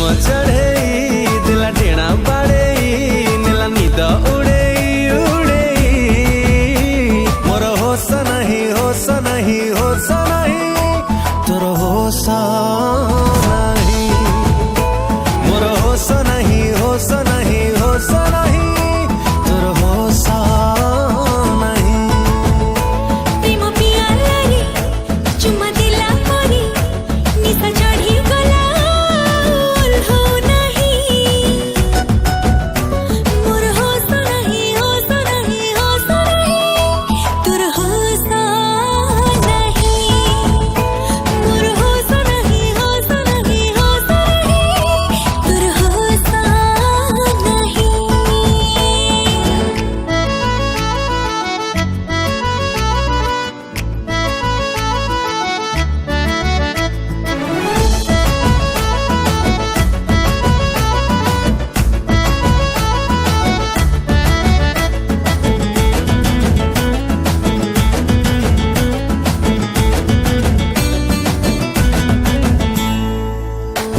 चढ़े दिला टेणा बाड़े नीला नीद उड़े उड़े मोर होश नहीं होश नहीं होश नहीं तोर होश नहीं मोर होश नहीं होश नहीं होश नहीं तोर होश नहीं प्रेम पियाला रे चुम्मा दिला परी निशा चढ़ी गला हो नहीं मोर होश नहीं होश नहीं होश नहीं तोर होश नहीं मोर होश नहीं होश नहीं होश नहीं तोर होश नहीं।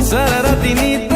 सारा राती नींद